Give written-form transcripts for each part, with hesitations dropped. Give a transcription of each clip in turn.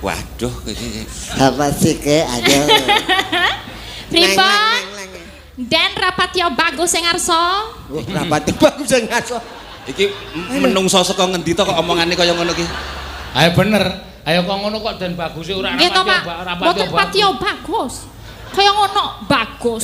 Waduh iki. Apa sih ke aja. Pripun? Dan rapatya bagus sing ngarsa. Rapatya bagus sing ngarsa. Iki menungso saka ngendi to kok omongane kaya ngono iki? Ayo bener. Ayo kok ngono kok den bagus ora rapatya bagus. Kaya ngono bagus.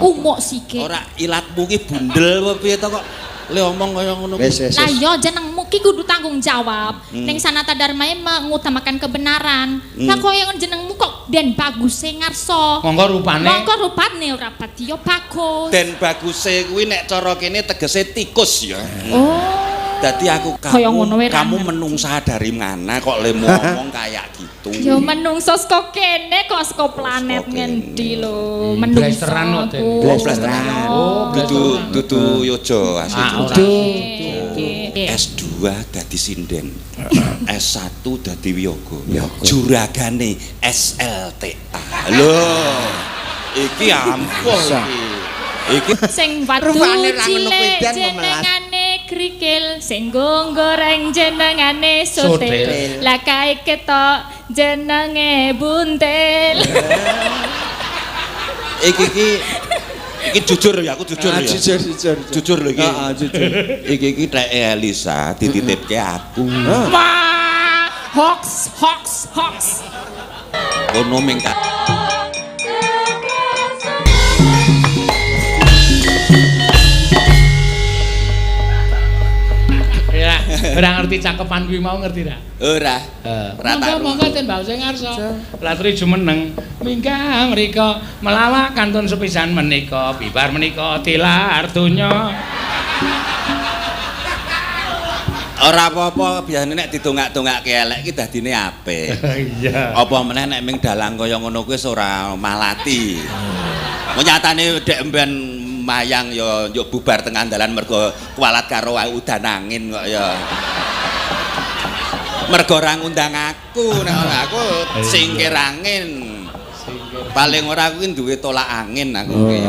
Umuk sike. Ora ilatmu ki bundel apa piye to kok le omong kaya ngono. Lah ya jenengmu ki kudu tanggung jawab. Ning Sanata Dharma mengutamakan kebenaran. Lah kaya jenengmu kok Den Bagus sing ngarsa. Monggo rupane ora patiya bagus. Den Baguse kuwi nek cara kene tegese tikus ya. Oh. Dadi aku kamu menungsa dari mana kok le ngomong kayak gitu. Ya menungsa saka kene kok saka planet ngendi lho. Menungsa. Blasteran. Oh, dudu yojo asli. S2 dadi sinden. S1 dadi wiyaga. Juragane SLTA. Lho. Iki ampun iki. Sing watu cilik jenengane krikil, sing goreng jenengane sotel. Lah kae ketok jenenge buntel. Iki jujur ya, aku jujur ya. Jujur lho iki. Heeh, jujur. Iki tek Elisa dititipke aku. Wah, hoax. Ono mingkat. Ora ngerti cakepan kuwi mau ngerti ra? Ora. Monggo ten Mbak sing ngarsa. Latri jumeneng minggah mriko melawak kantun sepisan menika bibar menika tilar donya. Ora apa-apa biasane nek didongak-dongake elek ki dadine apik. Iya. Apa meneh nek ming dalang kaya ngono kuwi ora malati. Nyatane dek mben mayang ya yo bubar tengah dalan mergo kualat karo udan angin kok ya. Mergo ora ngundang aku, nek aku singkir angin. Paling ora kuwi duwe tolak angin aku ki.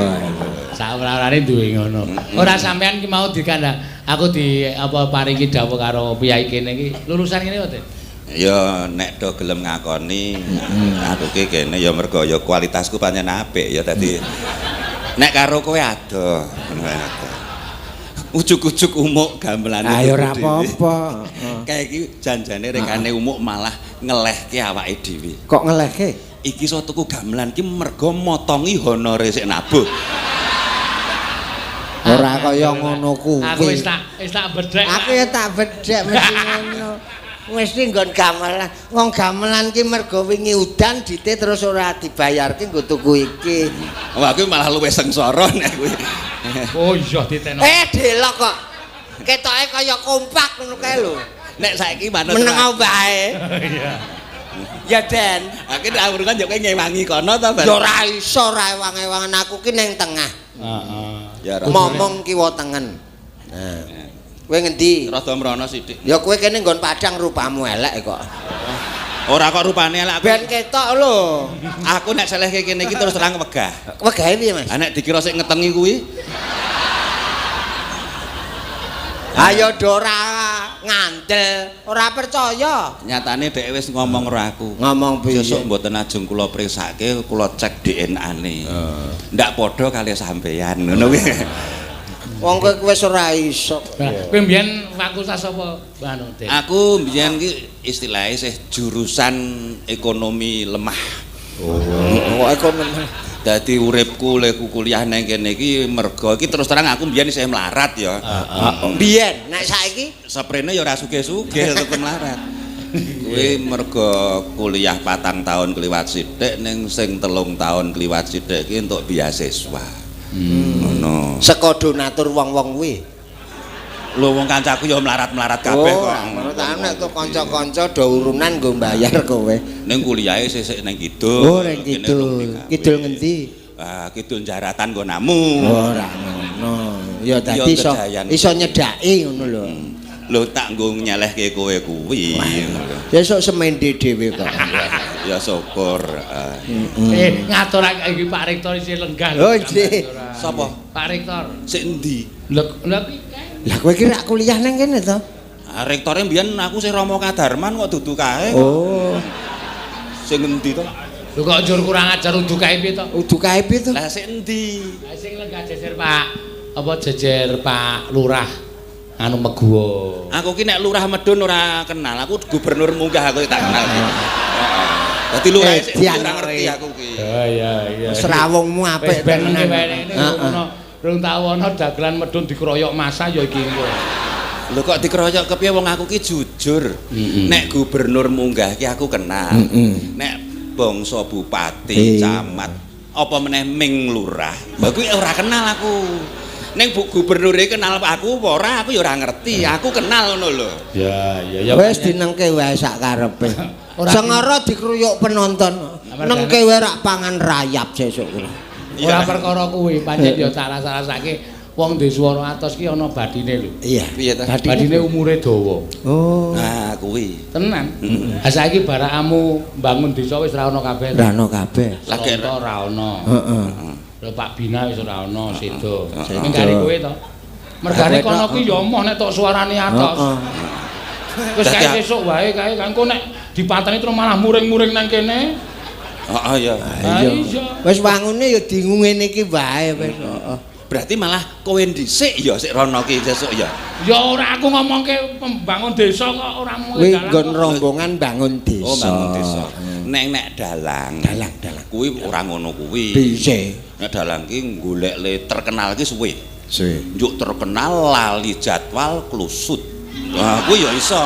Sawarane duwe ngono. Ora sampean ki mau dikandha aku di apa paringi dawuh karo piyai kene iki lulusan kene kok, ya nek do gelem ngakoni aku ki kene ya mergo ya kualitasku pancen apik ya dadi nek karo kowe adoh. Ujuk-ujuk umuk gamelane. Ayo ora apa-apa. Kayak iki janjane rekane umuk malah ngelehke awake dhewe. Kok ngelehke? Iki iso tuku gamelan ki mergo motongi honore sik nabuh. Ora kaya ngono kuwi. Aku wis tak bedhek. Aku ya tak bedhek mesti ngono. Mesti nggon gamelan. Wong gamelan ki mergo wingi udan dite terus ora dibayarke nggo tuku iki. Wah kuwi malah luwih sengsara nek kuwi. Oh iya diteno. Delok kok. Ketoke kaya kompak ngono kae lho. Nek saiki manut meneng wae. Iya. Ya Den, aku nek urungan yo ngewangi kono to, Ban. Ya ora iso ra ewang-ewangan aku ki ning tengah. Heeh. Ya Momong kiwa tengen. Nah. Kowe ngendi? Rada mrono sithik. Ya kowe kene nggon Padang rupamu elek kok. Ora kok rupane elek. Ben ketok lho. Aku nek selehke kene iki terus terang wegah. Wegahe piye, Mas? Nek dikira sik ngetengi kuwi. Ayo Dora ngandel, ora percaya. Nyatane dhek wis ngomong karo aku. Ngomong piye? Sesuk mboten ajeng kula priksake, kula cek DNA-ne. Ndak padha kali sampeyan ngono kuwi. Wong kowe wis ora iso. Kowe mbiyen fakultas apa, Mbak Dik? Aku mbiyen ki istilahé sih jurusan ekonomi lemah. Oh, ekonomi. Dadi uripku lek kuliah nang kene iki mergo iki terus terang aku mbiyen isih melarat ya. Mbiyen, nek saiki Seprene ya ora sugih-sugih tetep melarat. Kuwi mergo kuliah 4 tahun kliwat sithik ning sing 3 tahun kliwat sithik iki entuk beasiswa. Ngono. Saka donatur wong-wong kuwi. Lho wong kancaku ya melarat-melarat kabeh kok. Ngono ta nek tuh kanca-kanca do urunan nggo mbayar kowe. Ning kuliahe sesuk ning kidul. Oh, ning kidul. Kidul ngendi? Ah, kidul jaratan nggonamu. Ora ngono. Ya dadi iso nyedaki ngono lho. Lho tak nggo nyelehke kowe kuwi. Besok semende dhewe kok. Ya syukur. Ngaturake iki Pak Rektor isih lenggah. Oh, nggih. Sapa? Pak Rektor. Sik endi? Lha iki Lah kowe ki rak kuliah nang kene to? Rektore mbiyen aku sing Rama Kadarman kok dudu kae. Oh. Sing endi to? Lho kok njur kurang ajar udukae piye to? Udukae piye to? Lah sing endi? Lah sing lenggah jejer Pak apa jejer Pak Lurah anu Meguwo. Aku ki nek lurah Medun ora kenal. Aku gubernur munggah aku tak kenal. Heeh. Dadi lurah sik ora ngerti aku ki. Iya. Serawungmu apik tenan. tenan. Heeh. Rung tau ana dagelan Medun dikeroyok masa ya iki engko. Lho kok dikeroyok kepiye wong aku ki jujur. Nek gubernur munggah ki aku kenal. Nek bangsa bupati, camat, apa meneh ming lurah. Mbak kuwi ora kenal aku. Ning gubernure kenal aku apa ora aku ya ora ngerti. Aku kenal ngono lho. Ya. Wis dinengke wae sak karepe. Sengara dikruyuk penonton. Nengke wae rak pangan rayap sesuk. Ora perkara kuwi, pancen ya tak rasa-rasake wong duwe swara atos ki ana badine lho. Iya. Piye ta? Badine umure dawa. Oh. Nah, kuwi. Tenan. Ha saiki barakamu mbangun desa wis ora ana kabeh. Ora ana kabeh. Lagi ora ana. Heeh. Lho Pak Bina wis ora ana, sedo. Ning gare kowe to. Mergane kono ki ya emoh nek tok suarane atos. Wis kae sesuk wae kae engko nek dipateni terus malah muring-muring nang kene. Heeh ya. Iya. Wis wangune ya dingu ngene iki wae wis. Heeh. Berarti malah kowe dhisik ya sik rono ki sesuk ya. Ya ora aku ngomongke pembangun desa kok ora mau Kuwi nggon rombongan bangun desa. Oh, bangun desa. Nek dalang. Dalang. Kuwi ora ngono kuwi. Piye? Nek dalang ki golek le terkenal ki suwe. Suwe. Njuk terkenal lali jadwal klusut. Wah, kuwi ya iso.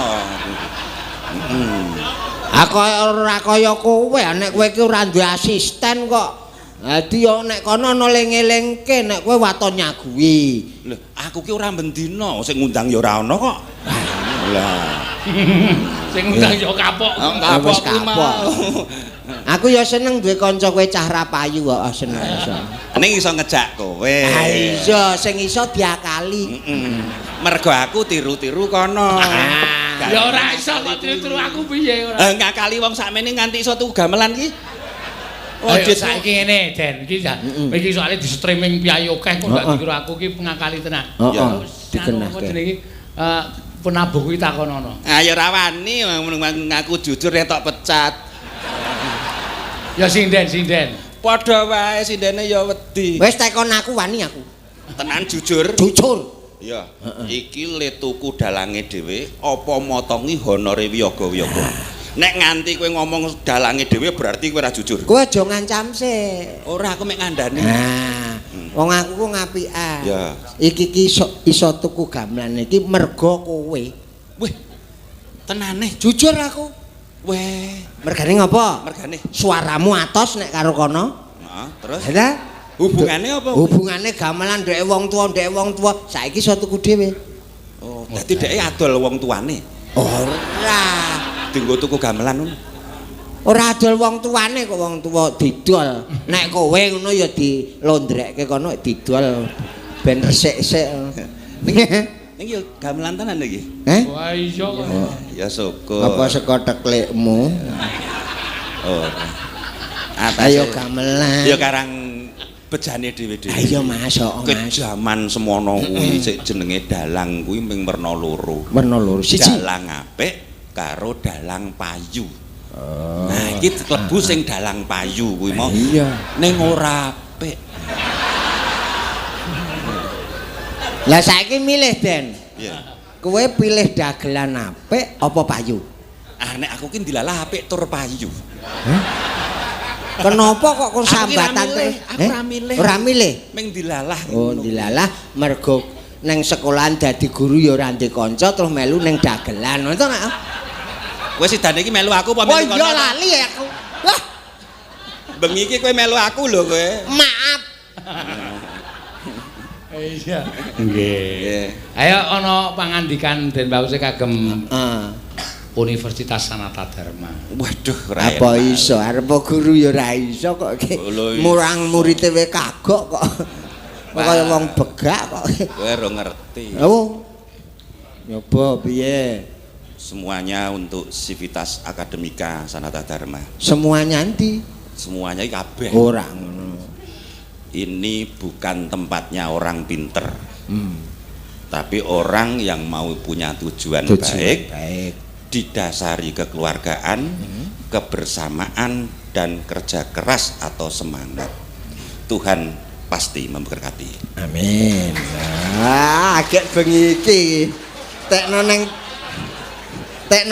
Aku ora kaya kowe, nek kowe ki ora duwe asisten kok. Dadi yo nek kono ana eling-elingke nek kowe waton nyaguhi. Lho, aku ki ora bendina, sing ngundang ya ora ana kok. Lah, sing ngundang ya kapok. Wis kapok. Aku ya seneng duwe kanca kowe cah rapayu kok, seneng iso. ning iso ngejak kowe. Ha iya, sing iso diakali. Mergo aku tiru-tiru kono. Ya ora iso kok tiru-tiru aku piye ora. Ngakali wong sakmene nganti iso tuku gamelan ki. Ayo saiki ngene, Den. Iki ya. Iki soalé di streaming piye akeh kok ndak dikira aku ki ngakali tenan. Heeh. Dikenahke. Jenenge penabuh kuwi takonono. Ah ya ora wani ngaku jujur nek tok pecat. Ya sinden. Padha wae sindene ya wedi. Wis tekon aku wani aku. Tenan jujur. Jujur. Iya. Iki le tuku dalange dhewe apa motongi honore wiyaga-wiyaga. Nek nganti kowe ngomong dalange dhewe berarti kowe ora jujur. Kowe aja ngancam sik. Ora aku mek ngandani. Nah, wong aku ku ngapikan. Ya. Iki ki iso tuku gamelan iki mergo kowe. Wih. Tenane. Jujur aku. Weh, Mergane ngopo? mergane. Suaramu atos nek karo kono. Heeh, terus Lah, hubungane apa? hubungane gamelan ndek wong tuwa, saiki iso tuku dhewe. Oh, dadi dhek adol wong tuane. Ora. Dienggo tuku gamelan ngono. Ora adol wong tuane kok wong tuwa didol. Nek kowe ngono ya dilondrekke kono didol ben resik-resik. Niki gamelan tenan iki. Wah iya kok. Ya syukur. Apa saka teklikmu? Oh. Ayo gamelan. Ya karang bejane dhewe-dhewe. Ayo masuk, Mas. Kejaman semono kuwi sik jenenge dalang kuwi ming werna loro. Werna loro. Siji Dalang apik karo dalang payu. Nah, iki klebu sing dalang payu kuwi mau. Iya. Ning ora apik. Lah saiki milih, Den. Iya. Kowe pilih dagelan apik apa payu? Ah nek aku ki dilalah apik tur payu. Kenapa kok kon Aku ki sambatan ra milih, terus? aku ra milih. Ora milih. Ming dilalah. Oh, dilalah mergo neng sekolahan dadi guru ya ora ndek kanca terus melu neng dagelan. Ngono to nek. Kowe sidane iki melu aku apa Oh melu iya lali aku. Wah, bengi iki kowe melu aku lho kowe. maaf. Iya. Nggih. Ayo ana pangandikan Den Bause kagem Universitas Sanata Dharma. Waduh, ora Apa iso arep guru ya ora iso kok murang murid we kagok kok. Kaya wong begak kok. kowe ora ngerti. Oh. Nyoba piye? Semuanya untuk Civitas Akademika Sanata Dharma. Semuanya nanti Semuanya iki kabeh. ora ngono. Ini bukan tempatnya orang pinter. Tapi orang yang mau punya tujuan baik, Baik. didasari kekeluargaan, kebersamaan dan kerja keras atau semangat. Tuhan pasti memberkati. Amin. Nah, agek bengi iki tekno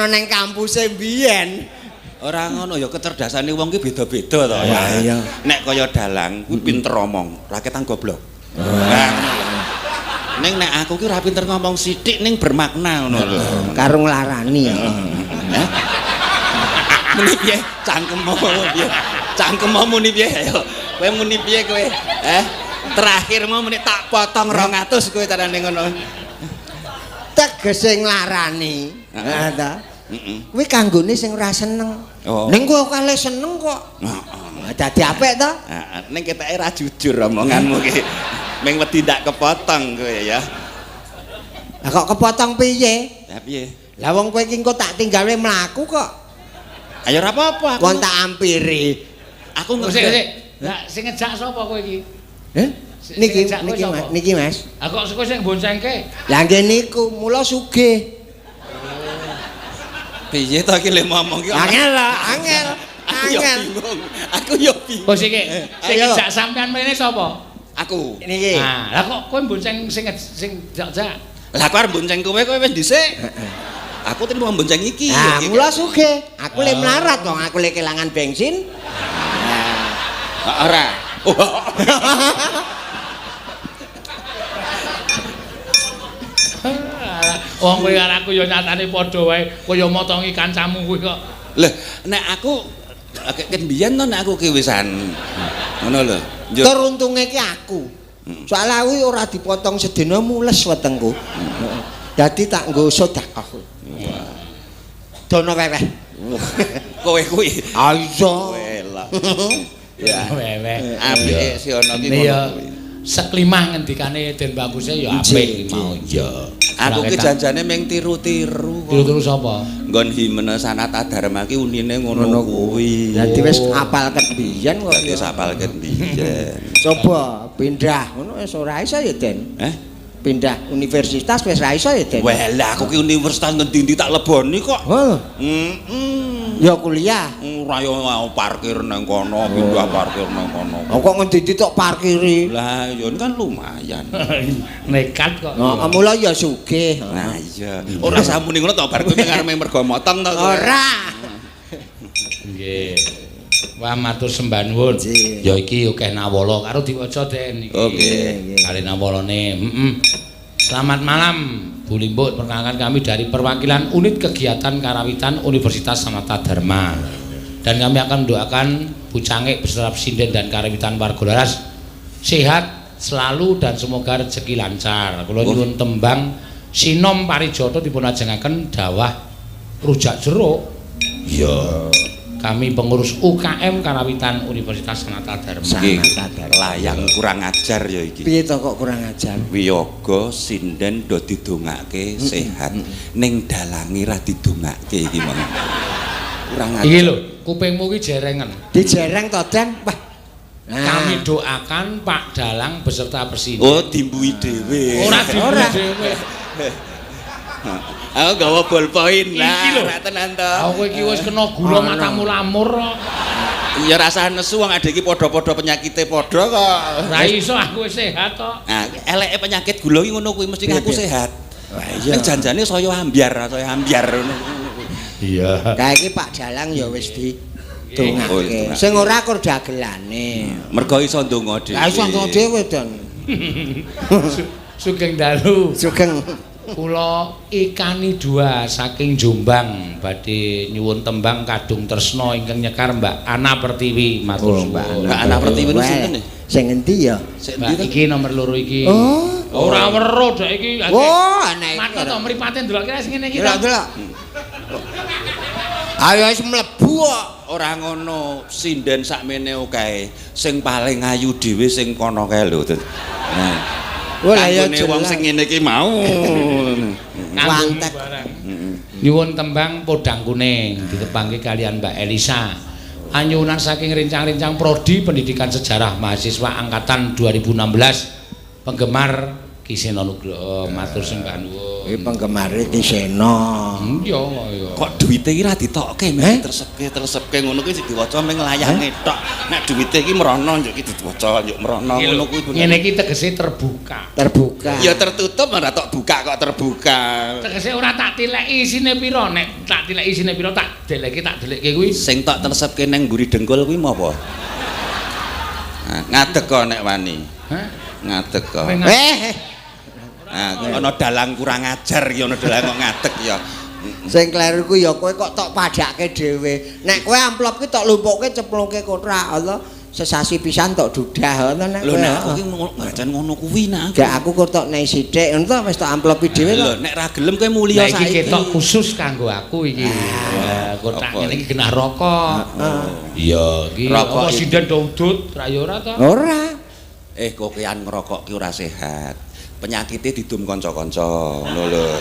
neng kampuse mbiyen. Ora ngono ya kecerdasane wong ki beda-beda to ya. Iya. Nek kaya dalang kuwi pinter omong, raketan goblok. Nah, ning nek aku ki ora pinter ngomong sithik ning bermakna ngono lho. Karo nglarani. Muni piye cangkemmu piye? Cangkemmu muni piye ayo. Kowe muni piye kowe? Terakhirmu muni tak potong 200 kowe carane ngono. Tegese nglarani. Nah ta. Kuwi kanggone sing ora seneng. Oh. Ning kowe kalih seneng kok. Heeh. Dadi apik to? Heeh, ning keteke ra jujur omonganmu ki. Ming wedi ndak kepotong kowe ya. Lah kok kepotong piye? Lah piye? Lah wong kowe iki engko tak tinggalne mlaku kok. Ayo ora apa-apa aku. Kon tak ampiri. Aku Sik. Lah sing ngejak sapa kowe iki? Niki Mas. Ah kok kowe sing boncengke? Lah nggih niku, mula sugih. Piye to iki le ngomong ki? Angel. Aku yo bingung. Oh sing ngejak sampean mrene sapa? Aku. Niki. Nah, lah kok kowe bonceng sing jak-jak? Lah aku arep bonceng kowe wis dhisik. Aku tadi mau bonceng iki. Nah, mula sugih. Aku le melarat wong aku le kelangan bensin. Ora. Wong kowe karo aku ya nyatane padha wae, kaya motongi kancamu kuwi kok. Lah, nek aku ket mbiyen to nek aku ki wisan. Ngono lho. Tur untunge ki aku. Soale aku ora dipotong sedina mules wetengku. Dadi tak nggo sedekah. Dono weweh. Kowe kuwi. Ayo. Welak. Ya. Weweh. Apike si ono ki Iya. ngono. Seklimah ngendikane Den Baguse ya apik mau. Iya. Aku ki janjane ming tiru-tiru. Tiru-tiru sapa? Nggon himne Sanata Dharma ki unine ngono kuwi. Dadi wis apal ket biyen kok. Dadi apal ket biyen. Coba pindah ngono wis ora iso ya, Den. Pindah universitas wis ra iso ya, Den. Walah aku ki universitas ngendi-endi tak leboni kok. Ya kuliah. Ora yo parkir nang kono, pindah parkir nang kono. Kok ngendi tok parkiri? Lah yo kan lumayan. Nekat kok. Mula ya sugih. Nah iya. Ora samune ngono to bar kowe ngarep mergo motong to. Ora. Nggih. Wah matur sembah nuwun. Ya iki akeh nawala karo diwaca Den iki. Oke. Kali nawalane. Selamat malam Bu Limbuk, perkenalkan kami dari perwakilan unit kegiatan karawitan Universitas Sanata Dharma. Dan kami akan mendoakan Bu Cangik beserta sinden dan karawitan Wargolaras sehat selalu dan semoga rezeki lancar. Kula nyuwun tembang Sinom Parijoto dipun ajengaken dawah rujak jeruk. Iya. Kami pengurus UKM Karawitan Universitas Sanata Dharma. Layang kurang ajar ya iki. Piye to kok kurang ajar? Wiyaga sinden do didongake sehat ning dalange ra didongake iki mong. Kurang ajar. Iki lho, kupingmu ki jerengen. Dijereng to, Den? Wah. Kami doakan Pak Dalang beserta Presiden. Oh, dimbui dhewe. Ora dimbui dhewe. Aku gawa ballpoint lah. Iki lho. Ora tenan to. Aku iki wis kena gula matamu lamur kok. Ya rasane nesu wong adek iki padha-padha penyakite padha kok. Ra iso aku wis sehat kok. Nah, eleke penyakit gula iki ngono kuwi mesti aku sehat. Wah iya. Ning janjane saya ambyar ngono. Iya. Kae iki Pak Dalang ya wis didongake. Sing ora kur dagelane. Mergo iso ndonga dhewe. Lah iso ndonga dhewe, Den. Sugeng dalu. Sugeng. Kula Ikani 2 saking Jombang badhe nyuwun tembang Kadung Tresna ingkang nyekar Mbak Ana Pertiwi matur sembah. Mbak Ana Pertiwi niku sinten e? Sing endi ya? Sing Mbak endi to? iki nomor 2 iki. Oh. Ora weruh dek iki. Oh, ana iki. Mata to mripate ndelok kira sing ngene iki. Delok. Ayo wis mlebu kok. Ora ngono, sinden sakmene kae. Sing paling ayu dhewe sing kono kae lho. Nah. Oh lah ya wong sing ngene iki mau. Wantek. Nyuwun tembang Podang Kuning ditembangke kalian Mbak Elisa. Anyunan saking rincang-rincang prodi pendidikan sejarah mahasiswa angkatan 2016 penggemar Ki Sena Nugroho matur sembah nuwun. Kuwi penggemare Ki Sena. Iya ya. Kok duwite iki ra ditokke meh tresepke ngono kuwi diwaca ming layange tok. Nek duwite iki merono njuk iki diwaca njuk merono ngono kuwi. Ngene iki tegese terbuka. Terbuka. Ya tertutup ora tok buka kok terbuka. Tegese ora tak tileki isine pira nek tak tileki isine pira tak delekke kuwi. Sing tok tresepke nang mburi dengkul kuwi apa? Nah, ngadeg kok nek wani. Hah? Ngadeg kok. Nah, ana dalang kurang ajar iki ana dalang kok ngadeg ya. Sing kleru ku ya kowe kok tok padhake dhewe. Nek kowe amplop ki tok lumpukke ceplungke kothak Allah sesasi pisan tok dudah ngono nek. Lho nek aku ki ngancen ngono kuwi nak. Gak aku kok tok nek sithik ngono to wis tok amplopi dhewe Lho nek ra gelem kowe mulya saiki. Iki ketok khusus kanggo aku iki. Kotak ngene iki genah rokok. Iya, iki rokok sinden daudut ra ya ora to? Ora. Kokean ngerokok ki ora sehat. Penyakite didum kanca-kanca ngono lho.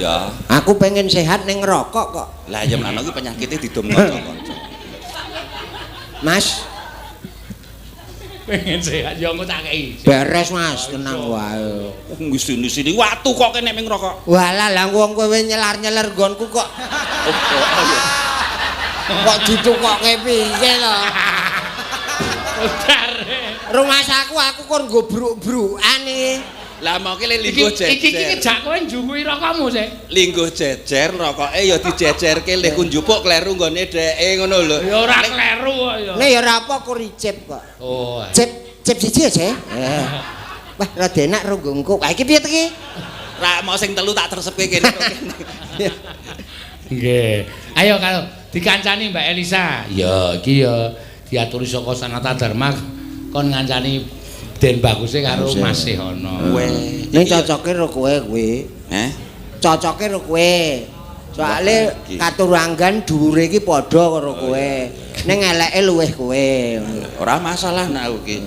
Ya. Aku pengen sehat ning ngerokok kok. Lah ya menawa ki penyakite didum kanca-kanca. Mas, Pengen sehat ya engko tak kei. beres Mas, tenang wae. Ngisi-ngisi watu kok kene ming ngerokok. Walah lah wong kowe nyelar-nyeler nggonku kok. Kok ditukokke piye lho? Udar. Rumah aku kon nggo bruk-brukan iki. Lah mau ki lingguh jejer. Iki ngejak kowe njungui rokokmu sih. Lingguh jejer rokoke ya dijejerke leh ku njupuk kleru nggone dheke ngono lho. Ya ora kleru kok ya. Nek ya ora apa kuricip kok. Oh. Cip siji aja. Wah, rada enak ro nggo. Lah iki piye iki? Ra mau sing telu tak tresepke kene. Nggih. Ayo kalau dikancani Mbak Elisa. Ya iki ya diaturi saka Sanata Dharma kon ngancani Den Baguse karo Mas Sehono. Ning cocoke ro kowe kuwi. Cocoke ro kowe. Soale katuranggan dhuwure iki padha karo kowe. Ning eleke luwih kowe. Ora masalah nak aku ki.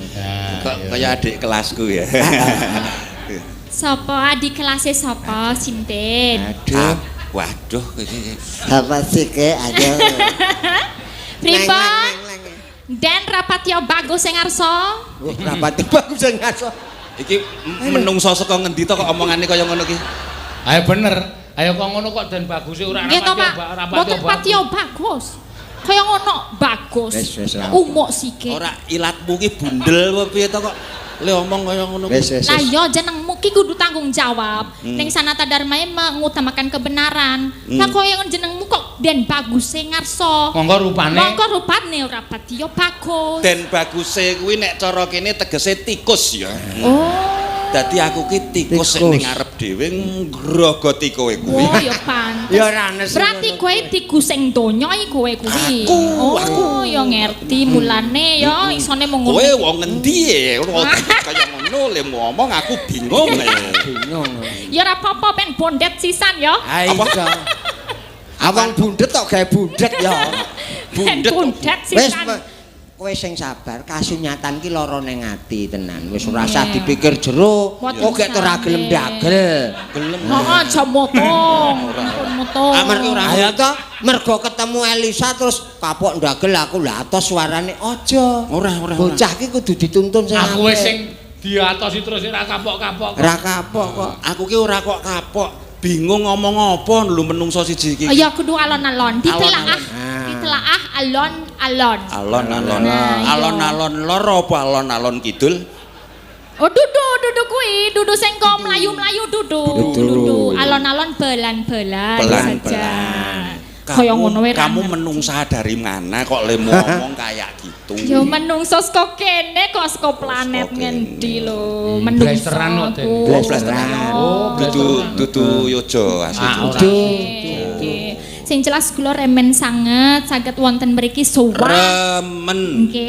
Kok kaya adik kelasku ya. Sapa adik kelasnya sapa Sinten? Aduh. Waduh iki. Apa sih ke aja. Pripun? Dan rapatya bagus sing ngarsa. Rapatya bagus sing ngarsa. Iki menungso saka ngendi to kok omongane kaya ngono ki? Ayo bener. Ayo kok ngono kok Den Baguse ora rapatya bagus. Kaya ngono bagus. Umuk sike. Ora ilatmu ki bundel apa piye to kok le omong kaya ngono. Lah ya jenengmu ki kudu tanggung jawab. Ning Sanata Dharma mengutamakan kebenaran. Lah kaya jenengmu kok Den Baguse ngarsa. Monggo rupane ora patya bagus. Den Baguse kuwi nek cara kene tegese tikus ya. Oh. Dadi aku ki tikus sing ning ngarep dhewe ngrogoti kowe kuwi. Oh ya pantes. Ya ora nes. Berarti kowe tikus sing donya iki kowe kuwi. Aku ya ngerti mulane ya isone mung ngono. Kowe wong endi e? Kaya ngono le ngomong aku bingung. Bingung. Ya ora apa-apa ben bondet sisan ya. Apa? Awang bundet tok gawe bundet ya. Bundet sisan. Kowe sing sabar, kasunyatan ki lara ning ati tenan. Wis ora usah dipikir jero. Kok gek ora gelem dagel. Gelem. Heeh, aja motong. Motong. Amarga ora ayo to, mergo ketemu Elisa terus kapok ndagel aku lah atos suarane aja. Ora. Bocah ki kudu dituntun sing aku wis sing diatosi terus ora kapok-kapok. Ora kapok kok. Aku ki ora kok kapok. Bingung ngomong apa lho menungso siji iki. Ya kudu alon-alon, ditelaah alon-alon. Alon-alon lor apa alon-alon kidul? Oh dudu kuwi, dudu sing kok mlayu-mlayu dudu. Alon-alon belan-belan saja. Kaya ngono wae. Kamu menungsa dari mana kok le ngomong kayak gitu? Ya menungso saka kene kok saka planet ngendi lho. Menungso. Blasteran. Oh, dudu yojo asli. Sing jelas kula remen sanget saged wonten mriki sowan. Remen. Nggih.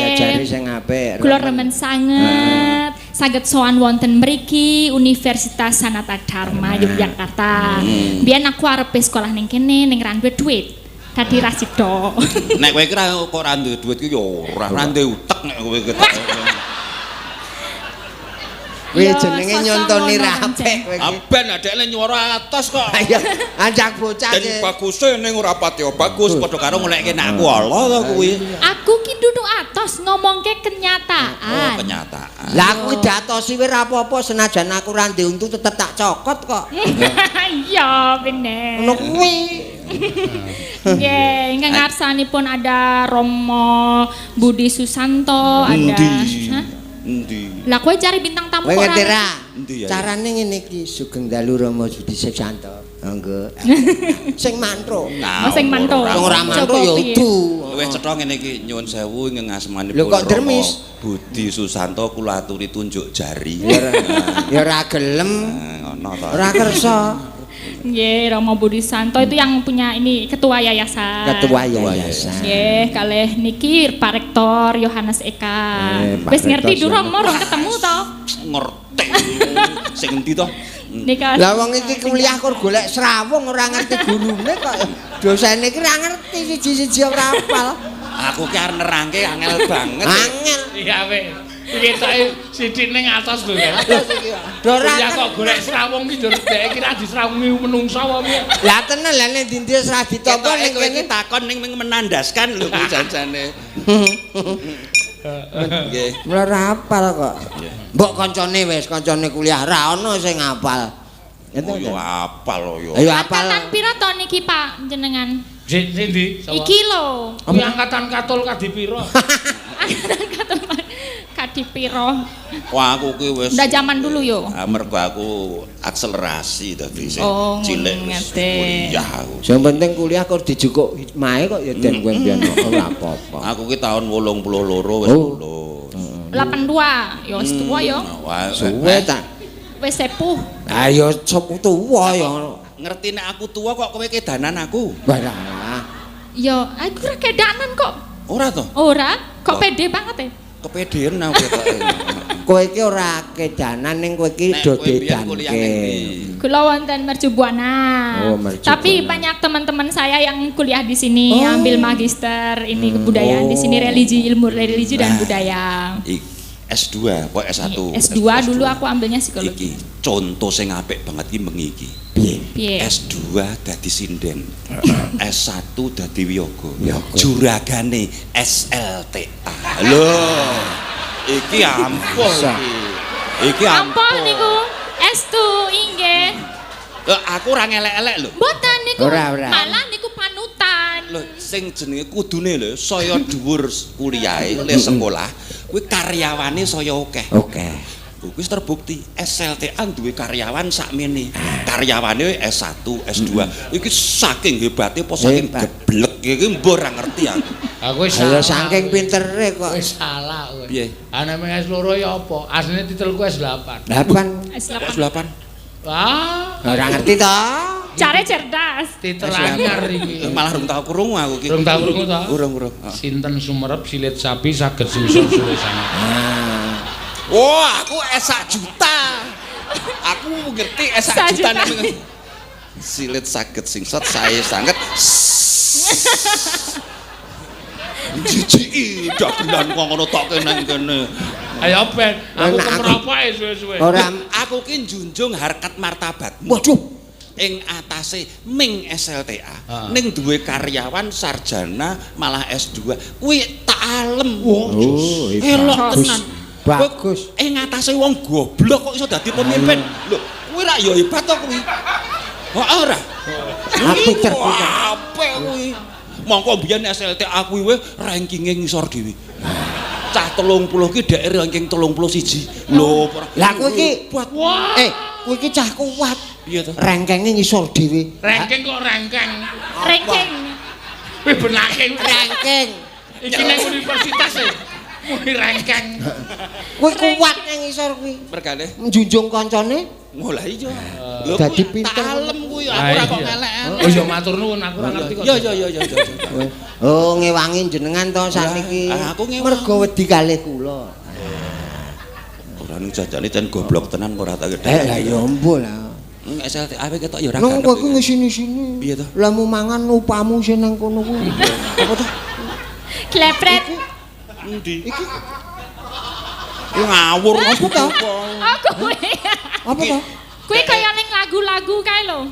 Diajari sing apik. Kula remen sanget saged sowan wonten mriki Universitas Sanata Dharma Yogyakarta. Biyen aku arep sekolah ning kene ning ra duwe duit. Dadi ra sida. Nek kowe kira kok ra duwe duit ki ya ora duwe utek nek kowe ketok. Kuwi Ya, jenenge sosok nyontoni ngono, rapek kowe iki. Aben adekne nyuara atos kok. Ayo, anjak bocah Dan sih. baguse ning ora pati bagus padha karo ngolekke nek aku ala to kuwi. Aku ki dudu atos ngomongke kenyataan. Kenyataan. Lah aku datosi wis ora apa-apa senajan aku ra ndek untu tetep tak cokot kok. Iya, bener. Ngono kuwi. Nggih, ingkang ngarsanipun ada Romo Budi Susanto, ada. Hah? Endi? Lah kowe cari bintang tamu Kowe kok ngerti ora? ra? Endi ya? Carane ngene iki Sugeng Dalu Rama Budi Susanto. Monggo. Sing mantro. Oh, sing mantu. Wong ora mantro ya udu. Luwih cetha ngene iki nyuwun sewu ing ngasemanipun. Lho, kok dermis? Budi Susanto kula aturi tunjuk jari. Ya ora gelem, Ngono to. ora kersa. Nggih, Romo Budi Susanto itu yang punya ini ketua yayasan. Ketua yayasan. Nggih, kalih niki Pak Rektor Yohanes Eka. Pak Wis ngerti Rektor durung morong ketemu to? Ngerti. Sing endi to? Nika. Lah wong iki kuliah kok golek srawung ora ngerti gurune kok. Dosene iki ora ngerti siji-siji ora hafal. Aku ki arep nerangke angel banget. Angel. Iya weh. Iki ketoke sithik ning atas lho ya. Dora Ya kok golek srawung ki njur dhek iki ra disrawungi menungso apa piye? lah tenan lah nek dindi wis ra ditampa ning kowe iki kene. takon ning menandaskan lho kuwi janjane. Nggih. Ora hafal kok. Mbok kancane wis kancane kuliah ra ono sing hafal. Oh, yo apal lo yo. Ayo hafal. Angkatan pira to niki Pak jenengan? Sing ndi? Iki lho. Kuwi angkatan Katul kadi pira? Angkatan katon kadi pira? Wah aku ki wis Ndak zaman dulu yo. Mergo aku akselerasi dadi sing Oh, cilik wis ngerti. kuliah aku. Sing penting kuliah kok dijukuk hikmahe kok ya den kowe mbiyen ora apa-apa. Aku ki tahun 82 wis Oh. lulus. 82. Yo wis tuwa yo. Wah, Suwe ta. Wis sepuh. Ah ya sepuh tuwa ya. ngerti nek aku tua kok kowe kedanan aku. Barah. Yo, aku ora kedanan kok. Ora to? Ora, kok Oh. pede banget ya. Kepedean aku ketoke. Kowe iki ora kedanan ning kowe iki Nek do kowe mbiyen kuliah ning kedanke. ndi? Kula wonten Mercubuana. Oh, Mercubuana. Tapi banyak teman-teman saya yang kuliah di sini, ambil magister ini kebudayaan di sini, religi, ilmu religi dan budaya. S2, kok S1. S2 dulu aku ambilnya psikologi. Iki contoh sing apik banget iki mengi iki. Piye? S2 dadi sinden. S1 dadi wiyaga. Juragane SLTA. Lho. Iki ampuh iki. Iki Apa ampuh. niku? S2 inggih. Lho aku ora ngelek-elek lho. Mboten niku. Ora. Malah niku panutan. Lho sing jenenge kudune lho saya dhuwur kuliahe le sekolah kuwi karyawane saya akeh. Oke. Wis terbukti SLTA duwe karyawan sakmene. Karyawane S1, S2. Iki saking hebate apa saking Hebat. geblek iki mbah ora ngerti aku. Aku wis Ayo salah. saking pintere kok. Wis salah kowe. Piye? Ana meng S2 ya apa? Asline titelku S8. 8. S8. S8. Wah, Ora ngerti to? Care cerdas. titel anyar iki. Malah rung tau krungu aku iki. Durung tau krungu to? Urung. Sinten sumerep silit sapi saged singsul suwe sanget. Wah, aku S1 juta. Aku ngerti S1 Sak juta juta. nang silit saged singsot saya sanget. Jijiki dagelan kok ngono tok nang kene. Ayo ben, aku Enak, kemeropoke suwe-suwe. Ora Aku ki njunjung harkat martabatmu. waduh. Ing atase ming SLTA Ah. ning duwe karyawan sarjana malah S2 kuwi tak alem. Oh, elok bagus. tenan. Bagus. Ing atase wong goblok kok iso dadi pemimpin. Lho, kuwi ra ya hebat to kuwi. Kok ora? Apik ter. Apik kuwi. Mongko biyen SLTA kuwi wis rankinge ngisor dhewe. Cah 30 ki dhek ranking 31. Lho, Lah kowe iki buat kowe iki cah kuat. piye to? Rankingnya ngisor dhewe. Ranking kok ranking. Ranking. Wih benake. Ranking. Iki nang universitas e. Wih ranking. Kowe kuat nang ngisor kuwi. Mergane Menjunjung kancane. mulai iya. Lho Dadi kuwi pinter. tak alem kuwi aku ora kok ngelek. Oh ya matur nuwun aku ora ngerti kok. Ya. Oh, ngewangi jenengan to sakniki. Aku ngewangi. Mergo wedi kalih kula. Ora ning jajane ten goblok tenan kok ora tak Lah ya mbuh lah. SLTA wae ketok ya ora Nang garep. kowe ku ngisini-sini. Piye to? Lah mu mangan upamu sing nang kono kuwi. Apa to? Klepret. Endi? Iki Ngawur Apa to? Oh kowe. Apa to? Kuwi kaya ning lagu-lagu kae lho.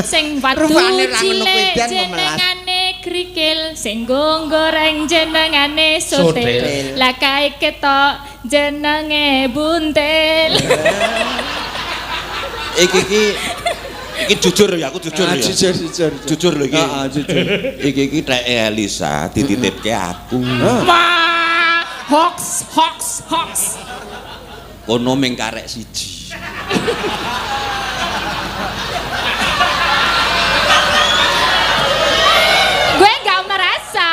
Sing watu Rupane ra ngono cilik kuwi, Den, jenengane krikil, sing goreng jenengane sotel. Lah kae ketok jenenge buntel. Iki jujur ya, aku jujur ya. Jujur. Jujur lho iki. Heeh, jujur. Iki tek Elisa dititipke aku. Wah, hoax. Kono ming karek siji.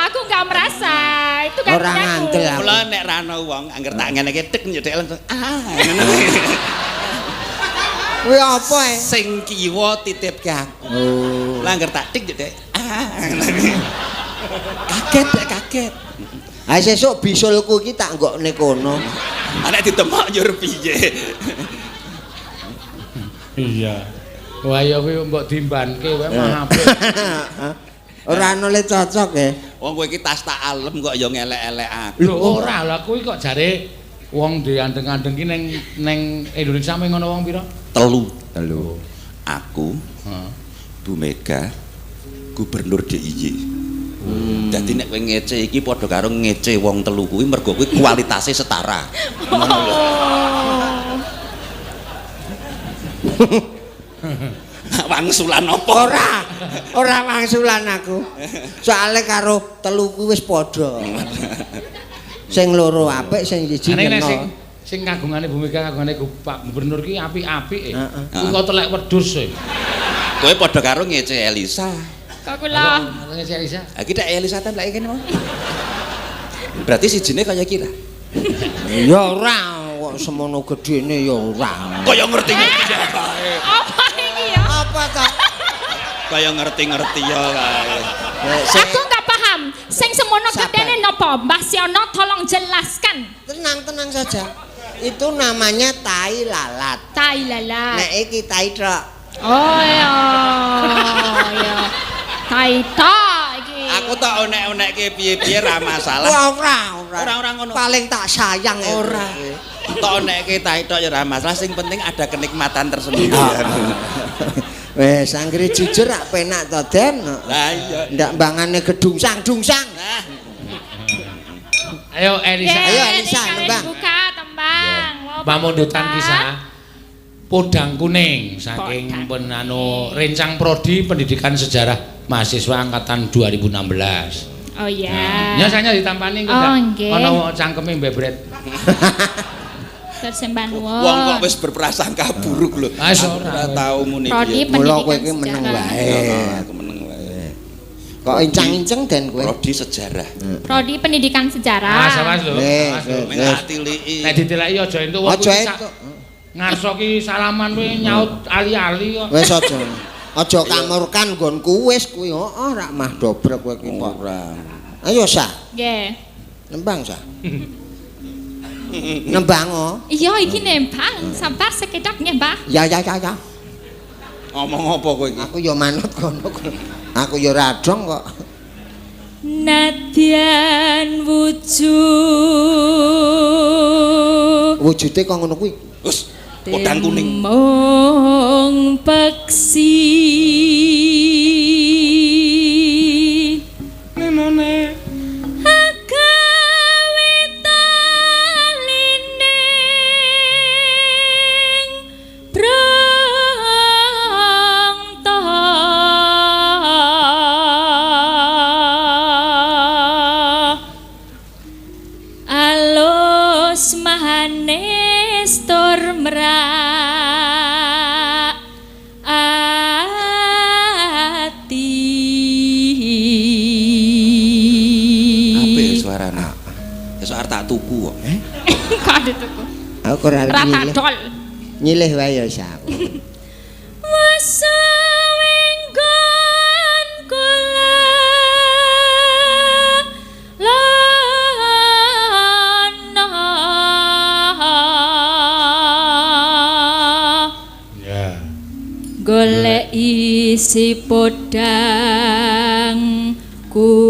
Aku nggak merasa. Itu kan Orang ngantel aku. Mula nek ra ana wong angger tak ngene iki tek nyedhek langsung ngono. Kuwi apa e? Sing kiwa titipke aku. Oh. Lah angger tak tik nyedhek kaget. Ha sesuk bisulku iki tak nggokne kono. Nek ditemok yo piye. Iya. Wah ya kuwi mbok dimbanke wae mah apik. Ora ana le cocok e. Wong kowe iki tas tak alem kok yo ngelek-elek aku. Lho ora lah kuwi kok jare wong diandeng-andeng ki ning Indonesia mung ngono wong pira? 3. Aku, Bu Mega, Gubernur DIY. Dadi nek kowe ngece iki padha karo ngece wong 3 kuwi mergo kuwi kualitasé setara. Ngono lho. Wangsulan apa? Ora wangsulan aku. Soale karo 3 kuwi wis padha. Sing loro apik, sing siji ngene. Sing kagungane Bu Mega kagungane Pak Gubernur ki apik-apik. Kuwi kok telek wedhus e. Kowe padha karo ngece Elisa. Kok kula ngece Elisa. Iki tak Elisa ta lek kene mau. Berarti sijine kaya kira. Ya ora, kok semono gedene ya ora. Kaya ngerti-ngerti ya kae. apa iki ya? Apa ta? Kaya ngerti-ngerti ya kae. Aku nggak paham. Sing semono gedene napa? Mbah Siono tolong jelaskan. Tenang saja. Itu namanya tai lalat. Tai lalat. Nek iki tai truk. Oh ya. Tai tok iki. Aku tak onek-onekke piye-piye ra masalah. Ora ngono. Paling tak sayang ora. Tak onekke tai tok ya ra masalah, sing penting ada kenikmatan tersendiri. Wes anggere jujur rak penak to, Den. Lah iya. Ndak mbangane gedungsang. Nah. Ayo Elisa. Ayo Elisa tembang. Buka tembang. Pamundutan kisah Podang Kuning saking Rencang Prodi Pendidikan Sejarah Mahasiswa Angkatan 2016. Oh iya. Biasanya ditampani kok ana cangkeme mbebret. Tersemban Wong kok wis berprasangka buruk lho. Ora tau muni. Prodi Mula kowe Pendidikan iki meneng Sejarah. wae. Aku meneng wae. Kok incang-inceng Den kowe? Prodi sejarah. Prodi Pendidikan Sejarah. Awas lho. Ning atiliki. Nek ditileki aja entuk wong Aja kuwi entuk. ngarso ki salaman kuwi nyaut ali-ali kok. Wis aja. Aja kamurkan nggonku wis kuwi. Heeh, rak mah dobrek kowe iki kok. Ora. Ayo Sah. Nggih. Nembang Sah. Nembang oh. Iya iki nembang. Sabar sekedap nggih, Mbah. Ya. Ngomong apa kowe iki? Aku ya manut kono. Aku ya radong kok. Nadyan wujude kok ngono kuwi. Wes, Podang Kuning. Mong peksi Nenone tuku kok. Kok ada tuku. Aku ora nyilih. Nyilih wae ya sak. Wes wenggon kula lana. Ya. Golek isi podang kuning.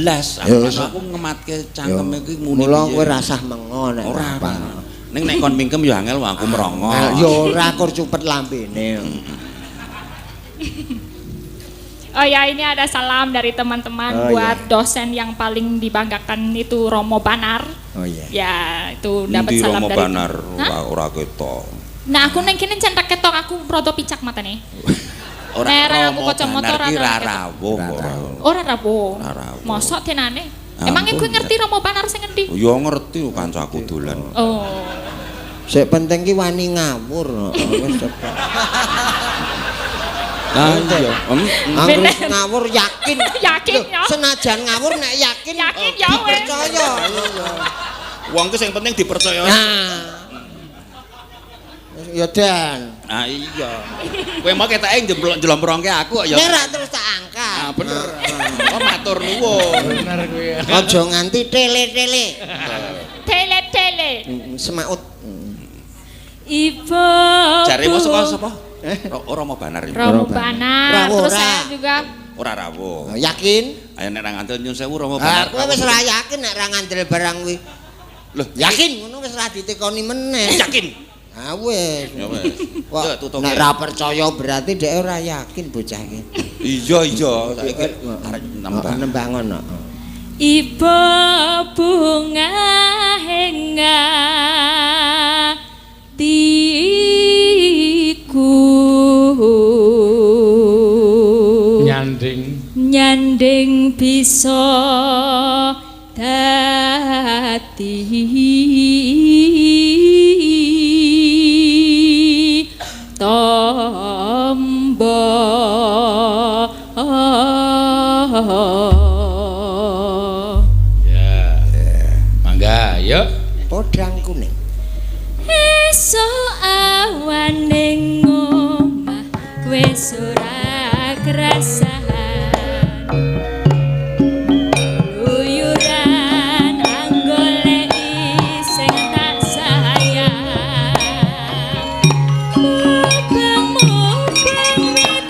blas. Aku ngematke cangkem iki muni. Mula kowe rasah mengo nek ora. Ning nek kon mingkem ya angel aku merongo. Ya ora kur cupet lambene. Oh ya, ini ada salam dari teman-teman buat dosen yang paling dibanggakan itu Romo Banar. Oh iya. Ya, itu dapat salam Romo dari Banar ora ketok. Nah, aku neng kene centak ketok aku proto picak matane. Ora aku kacamata ora rawuh. Ora rawuh. Mosok tenane. Emang iku ngerti Romo Banar sing endi? Ya ngerti kancaku dolan. Oh. Sik penting ki wani ngawur. Wis cepet. Iya. Angger ngawur yakin. Yakin ya. Senajan ngawur nek yakin ya wis. Percaya. Wong ki sing penting dipercaya. Nah. Ya Dan. Ah iya. Kowe mau ketake njlomprongke aku ya. Nek ra terus tak angkat. Ah bener. Oh matur nuwun. Bener kuwi. Aja nganti tele-tele. Tele-tele. Semaut. Ibu. Jare sapa? Romo Banar. Romo Banar. Terus saya juga ora rawuh. Yakin? Ayo nek ra ngandel nyun sewu Romo Banar. Kowe wis ra yakin nek ra ngandel barang kuwi. Loh, yakin ngono wis ra ditekoni meneh. Yakin. Ah wis. Ya wis. Nek ra percaya berarti dhek ora yakin bocah iki. Iya, saiki arek nembang ngono. Ibu bunga henga tiku nyanding bisa dadi tombo ya mangga yuk podang kuning esuk awan ning omah wis ora kerasan luyuran anggoleki sing tak sayang mubeng wit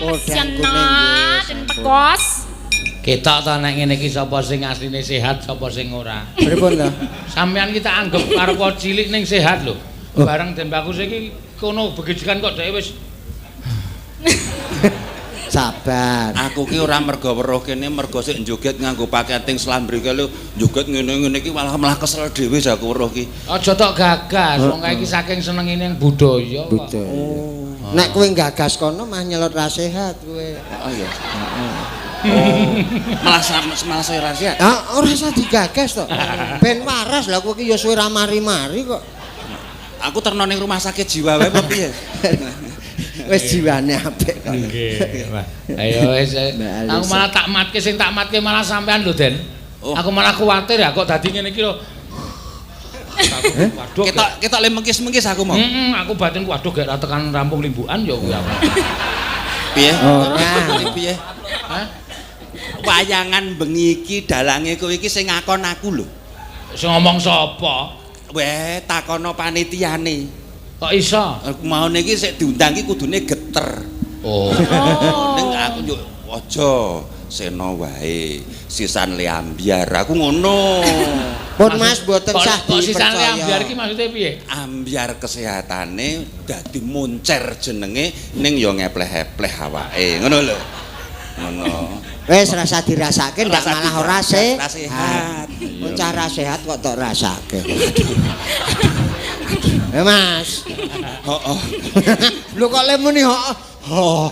profesional dan pekos. Ketok to nek ngene iki sapa sing asline sehat, sapa sing ora. Pripun to? Sampeyan kita anggap karo cilik ning sehat lho. Bareng Den Bagus iki kono begejekan kok dhek wis sabar. Aku ki ora mergo weruh kene mergo sik njoget nganggo paketing slambrike lho njoget ngene-ngene iki malah kesel dhewe aku weruh ki. Aja tok gagas, wong kae iki saking senenge ning budaya. Nek kowe gagas kono mah nyelot ra sehat kowe. Oh iya. Malah saya rahasia. Ora usah digagas to. Ben waras lah kowe iki ya suwe ra mari-mari kok. Aku terno ning rumah sakit jiwa wae apa piye? Wis jiwane apik kok. Nggih, Pak. Ayo wis. Aku malah tak matke sing tak matke malah sampean lho, Den. Aku malah kuwatir ya kok dadi ngene iki lho. Waduh. Ketok le mengkis-mengkis aku mau. Aku batin waduh gak ra tekan rampung limbukan ya kuwi aku. Piye? Ora. Piye? Hah? Wayangan bengi iki dalange kowe iki sing ngakon aku lho. Sing ngomong sapa? Weh, takono panitiane. Kok iso? Mau niki sik diundang iki kudune geter. Oh. Ning aku yo aja seno wae. Sisan le ambiar aku ngono. Pun Mas mboten sah dipercaya. Kok sisan le ambiar iki maksudnya piye? Ambiar kesehatane dadi muncer jenenge ning yo ngepleh-epleh awake. Ngono lho. Ngono. Wis rasa dirasake ndak malah ora sehat. Muncah ra sehat kok tok rasake. Mas. Heeh. Lho kok lemuni heeh.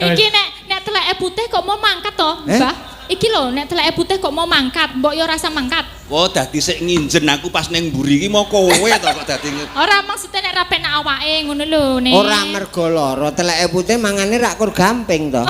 Iki nek teleke putih kok mau mangkat to, Mbah? Iki lho nek teleke putih kok mau mangkat, mbok yo rasa mangkat. Oh, dadi sik nginjen aku pas ning mburi iki mau kowe to kok dadi. Ora maksudnya nek rapek nak awake ngono lho, Nek. Ora mergo lara, teleke putih mangane rak kur gamping to.